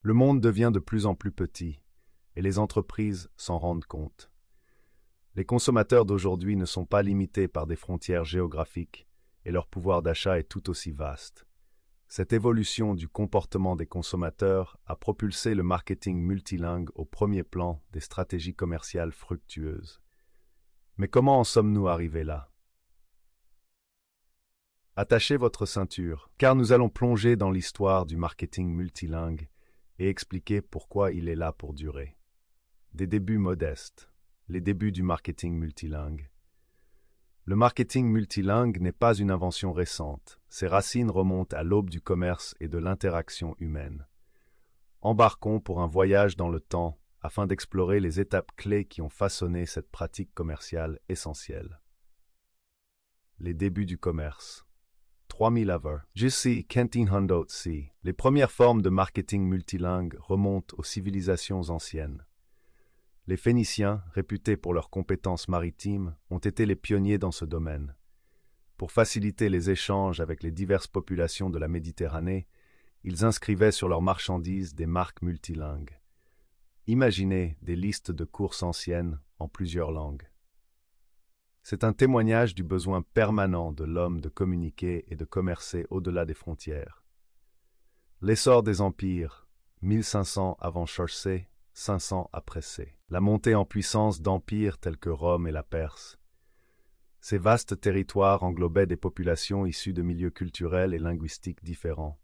Le monde devient de plus en plus petit, et les entreprises s'en rendent compte. Les consommateurs d'aujourd'hui ne sont pas limités par des frontières géographiques, et leur pouvoir d'achat est tout aussi vaste. Cette évolution du comportement des consommateurs a propulsé le marketing multilingue au premier plan des stratégies commerciales fructueuses. Mais comment en sommes-nous arrivés là? Attachez votre ceinture, car nous allons plonger dans l'histoire du marketing multilingue et expliquer pourquoi il est là pour durer. Des débuts modestes, les débuts du marketing multilingue. Le marketing multilingue n'est pas une invention récente, ses racines remontent à l'aube du commerce et de l'interaction humaine. Embarquons pour un voyage dans le temps afin d'explorer les étapes clés qui ont façonné cette pratique commerciale essentielle. Les débuts du commerce. 3000 avant. Jussi 1500 C. Les premières formes de marketing multilingue remontent aux civilisations anciennes. Les Phéniciens, réputés pour leurs compétences maritimes, ont été les pionniers dans ce domaine. Pour faciliter les échanges avec les diverses populations de la Méditerranée, ils inscrivaient sur leurs marchandises des marques multilingues. Imaginez des listes de courses anciennes en plusieurs langues. C'est un témoignage du besoin permanent de l'homme de communiquer et de commercer au-delà des frontières. L'essor des empires, 1500 avant Chaucer, 500 après C. La montée en puissance d'empires tels que Rome et la Perse. Ces vastes territoires englobaient des populations issues de milieux culturels et linguistiques différents.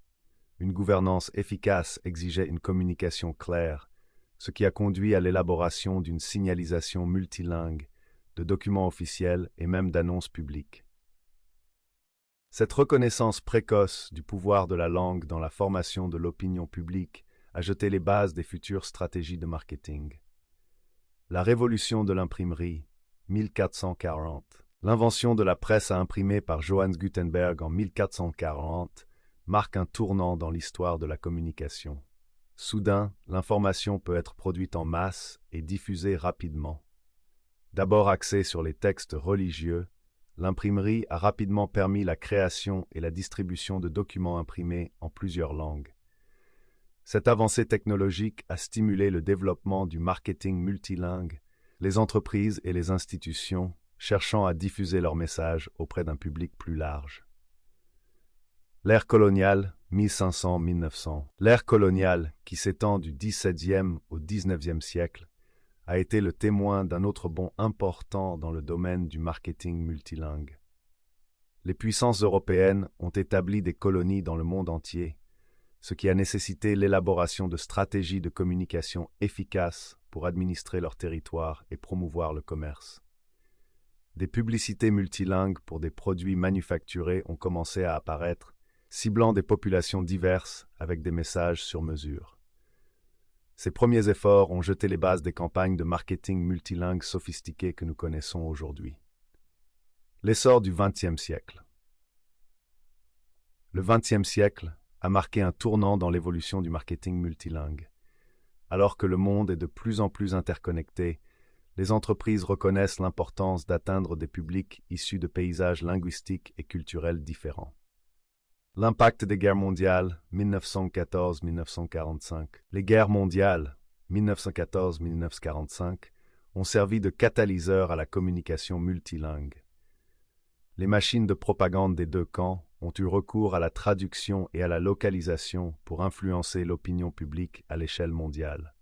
Une gouvernance efficace exigeait une communication claire, ce qui a conduit à l'élaboration d'une signalisation multilingue, de documents officiels et même d'annonces publiques. Cette reconnaissance précoce du pouvoir de la langue dans la formation de l'opinion publique a jeté les bases des futures stratégies de marketing. La révolution de l'imprimerie, 1440. L'invention de la presse à imprimer par Johannes Gutenberg en 1440 marque un tournant dans l'histoire de la communication. Soudain, l'information peut être produite en masse et diffusée rapidement. D'abord axée sur les textes religieux, l'imprimerie a rapidement permis la création et la distribution de documents imprimés en plusieurs langues. Cette avancée technologique a stimulé le développement du marketing multilingue, les entreprises et les institutions cherchant à diffuser leurs messages auprès d'un public plus large. L'ère coloniale, 1500-1900. L'ère coloniale, qui s'étend du XVIIe au XIXe siècle, a été le témoin d'un autre bond important dans le domaine du marketing multilingue. Les puissances européennes ont établi des colonies dans le monde entier, ce qui a nécessité l'élaboration de stratégies de communication efficaces pour administrer leur territoire et promouvoir le commerce. Des publicités multilingues pour des produits manufacturés ont commencé à apparaître, ciblant des populations diverses avec des messages sur mesure. Ces premiers efforts ont jeté les bases des campagnes de marketing multilingue sophistiquées que nous connaissons aujourd'hui. L'essor du XXe siècle. Le XXe siècle a marqué un tournant dans l'évolution du marketing multilingue. Alors que le monde est de plus en plus interconnecté, les entreprises reconnaissent l'importance d'atteindre des publics issus de paysages linguistiques et culturels différents. L'impact des guerres mondiales, 1914-1945. Les guerres mondiales, 1914-1945, ont servi de catalyseur à la communication multilingue. Les machines de propagande des deux camps ont eu recours à la traduction et à la localisation pour influencer l'opinion publique à l'échelle mondiale.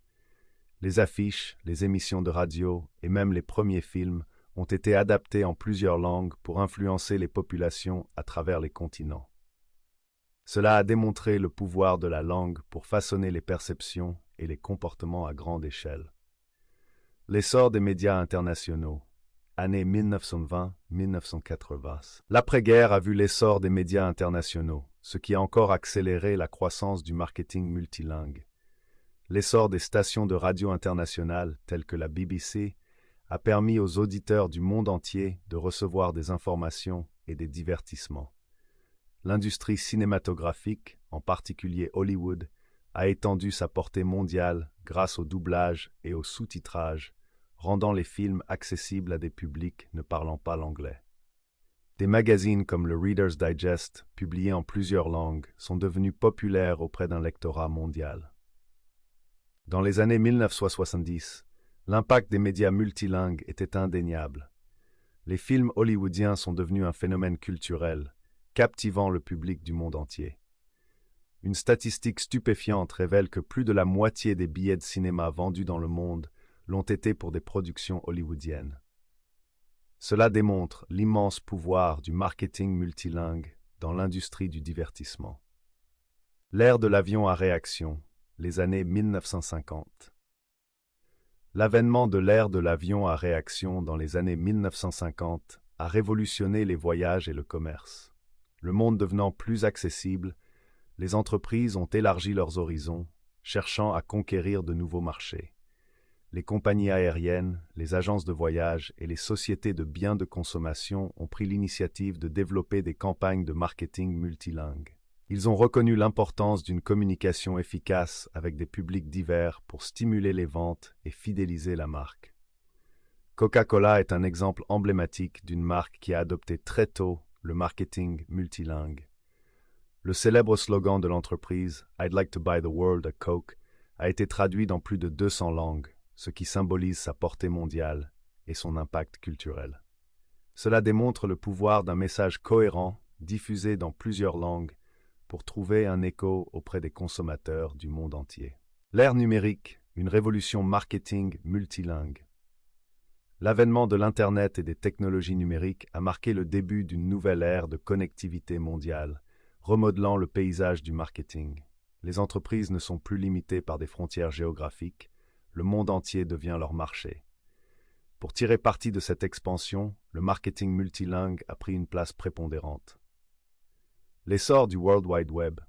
Les affiches, les émissions de radio et même les premiers films ont été adaptés en plusieurs langues pour influencer les populations à travers les continents. Cela a démontré le pouvoir de la langue pour façonner les perceptions et les comportements à grande échelle. L'essor des médias internationaux, années 1920-1980. L'après-guerre a vu l'essor des médias internationaux, ce qui a encore accéléré la croissance du marketing multilingue. L'essor des stations de radio internationales, telles que la BBC, a permis aux auditeurs du monde entier de recevoir des informations et des divertissements. L'industrie cinématographique, en particulier Hollywood, a étendu sa portée mondiale grâce au doublage et au sous-titrage, rendant les films accessibles à des publics ne parlant pas l'anglais. Des magazines comme le Reader's Digest, publiés en plusieurs langues, sont devenus populaires auprès d'un lectorat mondial. Dans les années 1970, l'impact des médias multilingues était indéniable. Les films hollywoodiens sont devenus un phénomène culturel, captivant le public du monde entier. Une statistique stupéfiante révèle que plus de la moitié des billets de cinéma vendus dans le monde l'ont été pour des productions hollywoodiennes. Cela démontre l'immense pouvoir du marketing multilingue dans l'industrie du divertissement. L'ère de l'avion à réaction, les années 1950. L'avènement de l'ère de l'avion à réaction dans les années 1950 a révolutionné les voyages et le commerce. Le monde devenant plus accessible, les entreprises ont élargi leurs horizons, cherchant à conquérir de nouveaux marchés. Les compagnies aériennes, les agences de voyage et les sociétés de biens de consommation ont pris l'initiative de développer des campagnes de marketing multilingues. Ils ont reconnu l'importance d'une communication efficace avec des publics divers pour stimuler les ventes et fidéliser la marque. Coca-Cola est un exemple emblématique d'une marque qui a adopté très tôt le marketing multilingue. Le célèbre slogan de l'entreprise « I'd like to buy the world a Coke » a été traduit dans plus de 200 langues, ce qui symbolise sa portée mondiale et son impact culturel. Cela démontre le pouvoir d'un message cohérent, diffusé dans plusieurs langues, pour trouver un écho auprès des consommateurs du monde entier. L'ère numérique, une révolution marketing multilingue. L'avènement de l'Internet et des technologies numériques a marqué le début d'une nouvelle ère de connectivité mondiale, remodelant le paysage du marketing. Les entreprises ne sont plus limitées par des frontières géographiques, le monde entier devient leur marché. Pour tirer parti de cette expansion, le marketing multilingue a pris une place prépondérante. L'essor du World Wide Web,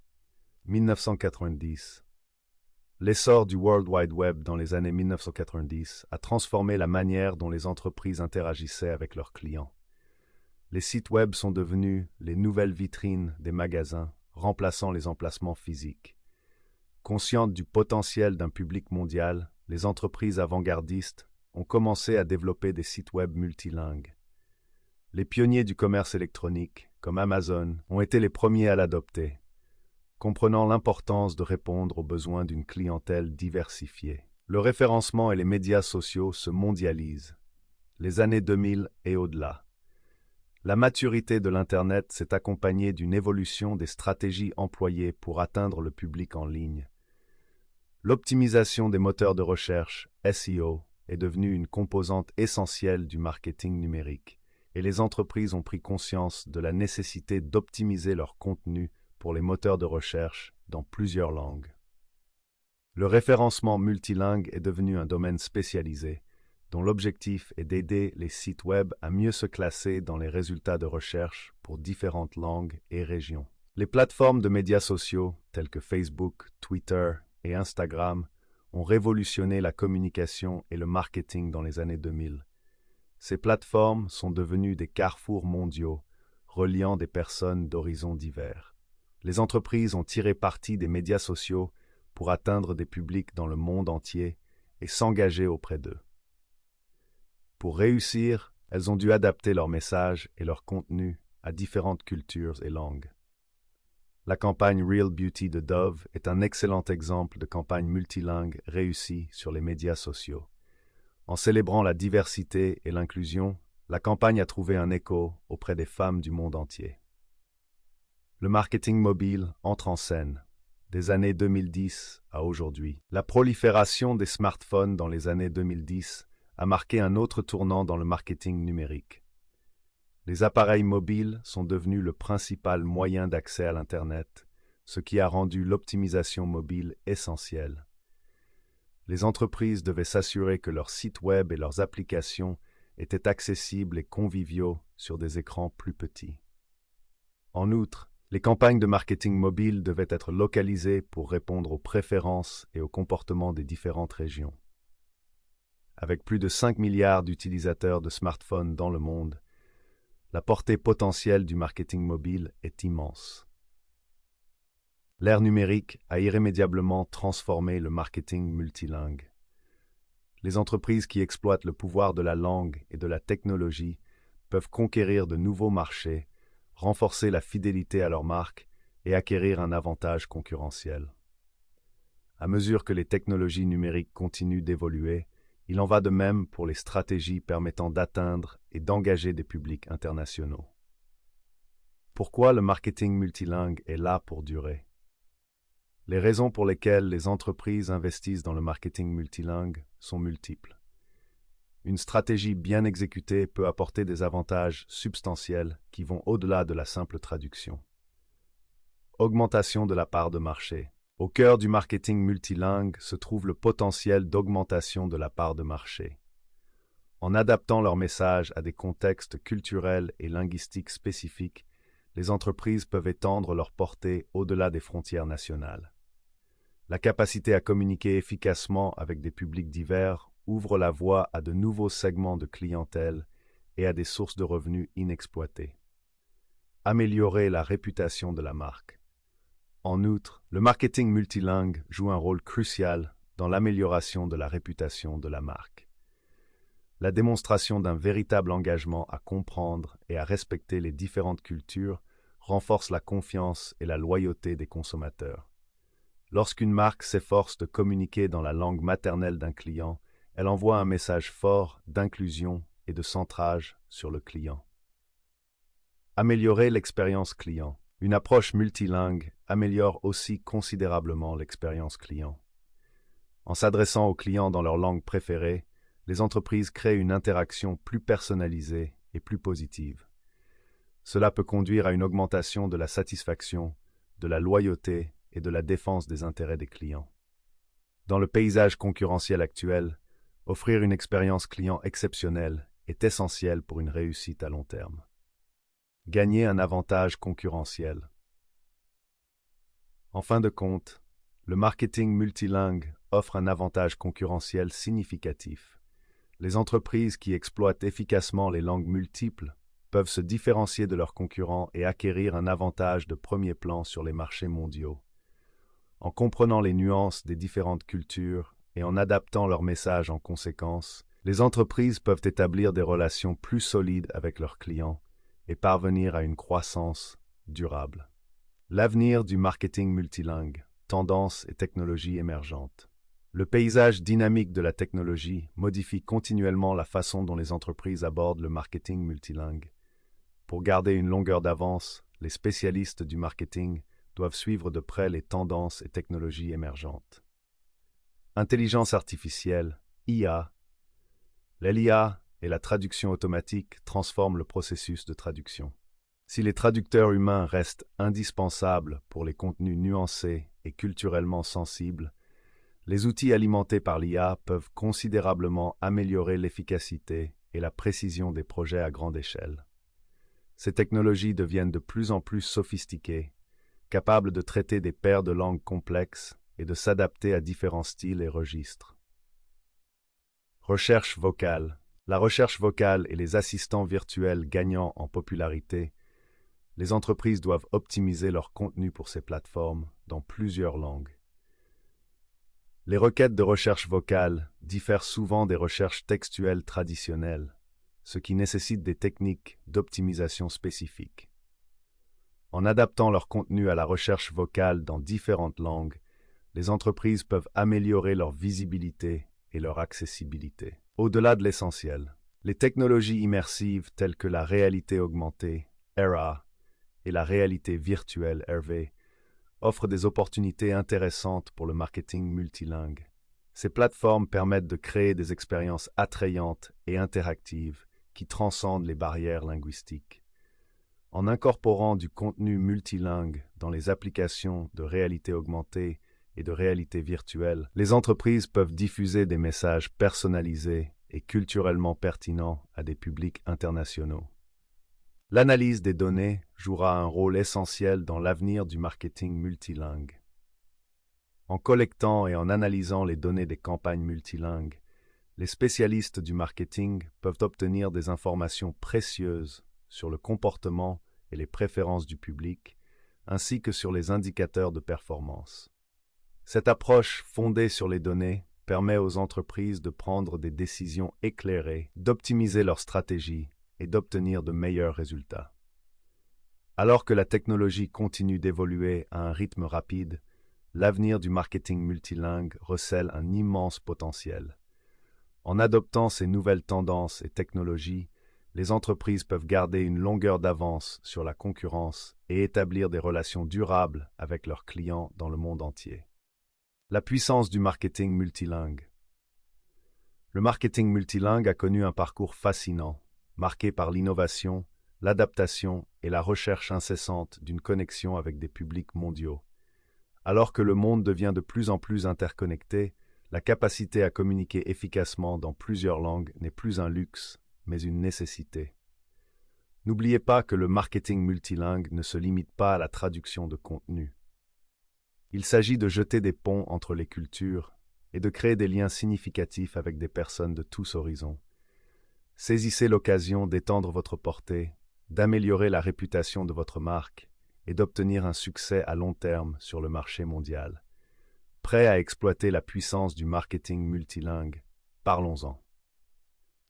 1990. L'essor du World Wide Web dans les années 1990 a transformé la manière dont les entreprises interagissaient avec leurs clients. Les sites web sont devenus les nouvelles vitrines des magasins, remplaçant les emplacements physiques. Conscientes du potentiel d'un public mondial, les entreprises avant-gardistes ont commencé à développer des sites web multilingues. Les pionniers du commerce électronique, comme Amazon, ont été les premiers à l'adopter, comprenant l'importance de répondre aux besoins d'une clientèle diversifiée. Le référencement et les médias sociaux se mondialisent. Les années 2000 et au-delà. La maturité de l'Internet s'est accompagnée d'une évolution des stratégies employées pour atteindre le public en ligne. L'optimisation des moteurs de recherche, SEO, est devenue une composante essentielle du marketing numérique, et les entreprises ont pris conscience de la nécessité d'optimiser leur contenu pour les moteurs de recherche dans plusieurs langues. Le référencement multilingue est devenu un domaine spécialisé, dont l'objectif est d'aider les sites web à mieux se classer dans les résultats de recherche pour différentes langues et régions. Les plateformes de médias sociaux, telles que Facebook, Twitter et Instagram, ont révolutionné la communication et le marketing dans les années 2000. Ces plateformes sont devenues des carrefours mondiaux, reliant des personnes d'horizons divers. Les entreprises ont tiré parti des médias sociaux pour atteindre des publics dans le monde entier et s'engager auprès d'eux. Pour réussir, elles ont dû adapter leurs messages et leur contenu à différentes cultures et langues. La campagne Real Beauty de Dove est un excellent exemple de campagne multilingue réussie sur les médias sociaux. En célébrant la diversité et l'inclusion, la campagne a trouvé un écho auprès des femmes du monde entier. Le marketing mobile entre en scène. Des années 2010 à aujourd'hui. La prolifération des smartphones dans les années 2010 a marqué un autre tournant dans le marketing numérique. Les appareils mobiles sont devenus le principal moyen d'accès à l'Internet, ce qui a rendu l'optimisation mobile essentielle. Les entreprises devaient s'assurer que leurs sites web et leurs applications étaient accessibles et conviviaux sur des écrans plus petits. En outre, les campagnes de marketing mobile devaient être localisées pour répondre aux préférences et aux comportements des différentes régions. Avec plus de 5 milliards d'utilisateurs de smartphones dans le monde, la portée potentielle du marketing mobile est immense. L'ère numérique a irrémédiablement transformé le marketing multilingue. Les entreprises qui exploitent le pouvoir de la langue et de la technologie peuvent conquérir de nouveaux marchés, renforcer la fidélité à leur marque et acquérir un avantage concurrentiel. À mesure que les technologies numériques continuent d'évoluer, il en va de même pour les stratégies permettant d'atteindre et d'engager des publics internationaux. Pourquoi le marketing multilingue est là pour durer? Les raisons pour lesquelles les entreprises investissent dans le marketing multilingue sont multiples. Une stratégie bien exécutée peut apporter des avantages substantiels qui vont au-delà de la simple traduction. Augmentation de la part de marché. Au cœur du marketing multilingue se trouve le potentiel d'augmentation de la part de marché. En adaptant leur message à des contextes culturels et linguistiques spécifiques, les entreprises peuvent étendre leur portée au-delà des frontières nationales. La capacité à communiquer efficacement avec des publics divers ouvre la voie à de nouveaux segments de clientèle et à des sources de revenus inexploitées. Améliorer la réputation de la marque. En outre, le marketing multilingue joue un rôle crucial dans l'amélioration de la réputation de la marque. La démonstration d'un véritable engagement à comprendre et à respecter les différentes cultures renforce la confiance et la loyauté des consommateurs. Lorsqu'une marque s'efforce de communiquer dans la langue maternelle d'un client, elle envoie un message fort d'inclusion et de centrage sur le client. Améliorer l'expérience client. Une approche multilingue améliore aussi considérablement l'expérience client. En s'adressant aux clients dans leur langue préférée, les entreprises créent une interaction plus personnalisée et plus positive. Cela peut conduire à une augmentation de la satisfaction, de la loyauté et de la défense des intérêts des clients. Dans le paysage concurrentiel actuel, offrir une expérience client exceptionnelle est essentiel pour une réussite à long terme. Gagner un avantage concurrentiel. En fin de compte, le marketing multilingue offre un avantage concurrentiel significatif. Les entreprises qui exploitent efficacement les langues multiples peuvent se différencier de leurs concurrents et acquérir un avantage de premier plan sur les marchés mondiaux. En comprenant les nuances des différentes cultures et en adaptant leur message en conséquence, les entreprises peuvent établir des relations plus solides avec leurs clients et parvenir à une croissance durable. L'avenir du marketing multilingue, tendances et technologies émergentes. Le paysage dynamique de la technologie modifie continuellement la façon dont les entreprises abordent le marketing multilingue. Pour garder une longueur d'avance, les spécialistes du marketing doivent suivre de près les tendances et technologies émergentes. Intelligence artificielle, IA. L'IA et la traduction automatique transforment le processus de traduction. Si les traducteurs humains restent indispensables pour les contenus nuancés et culturellement sensibles, les outils alimentés par l'IA peuvent considérablement améliorer l'efficacité et la précision des projets à grande échelle. Ces technologies deviennent de plus en plus sophistiquées, capables de traiter des paires de langues complexes et de s'adapter à différents styles et registres. Recherche vocale. La recherche vocale et les assistants virtuels gagnant en popularité, les entreprises doivent optimiser leur contenu pour ces plateformes dans plusieurs langues. Les requêtes de recherche vocale diffèrent souvent des recherches textuelles traditionnelles, ce qui nécessite des techniques d'optimisation spécifiques. En adaptant leur contenu à la recherche vocale dans différentes langues, les entreprises peuvent améliorer leur visibilité et leur accessibilité. Au-delà de l'essentiel, les technologies immersives telles que la réalité augmentée, AR, et la réalité virtuelle, RV, offrent des opportunités intéressantes pour le marketing multilingue. Ces plateformes permettent de créer des expériences attrayantes et interactives qui transcendent les barrières linguistiques. En incorporant du contenu multilingue dans les applications de réalité augmentée et de réalité virtuelle, les entreprises peuvent diffuser des messages personnalisés et culturellement pertinents à des publics internationaux. L'analyse des données jouera un rôle essentiel dans l'avenir du marketing multilingue. En collectant et en analysant les données des campagnes multilingues, les spécialistes du marketing peuvent obtenir des informations précieuses sur le comportement et les préférences du public, ainsi que sur les indicateurs de performance. Cette approche fondée sur les données permet aux entreprises de prendre des décisions éclairées, d'optimiser leur stratégie et d'obtenir de meilleurs résultats. Alors que la technologie continue d'évoluer à un rythme rapide, l'avenir du marketing multilingue recèle un immense potentiel. En adoptant ces nouvelles tendances et technologies, les entreprises peuvent garder une longueur d'avance sur la concurrence et établir des relations durables avec leurs clients dans le monde entier. La puissance du marketing multilingue. Le marketing multilingue a connu un parcours fascinant, marqué par l'innovation, l'adaptation et la recherche incessante d'une connexion avec des publics mondiaux. Alors que le monde devient de plus en plus interconnecté, la capacité à communiquer efficacement dans plusieurs langues n'est plus un luxe, mais une nécessité. N'oubliez pas que le marketing multilingue ne se limite pas à la traduction de contenu. Il s'agit de jeter des ponts entre les cultures et de créer des liens significatifs avec des personnes de tous horizons. Saisissez l'occasion d'étendre votre portée, d'améliorer la réputation de votre marque et d'obtenir un succès à long terme sur le marché mondial. Prêt à exploiter la puissance du marketing multilingue? Parlons-en.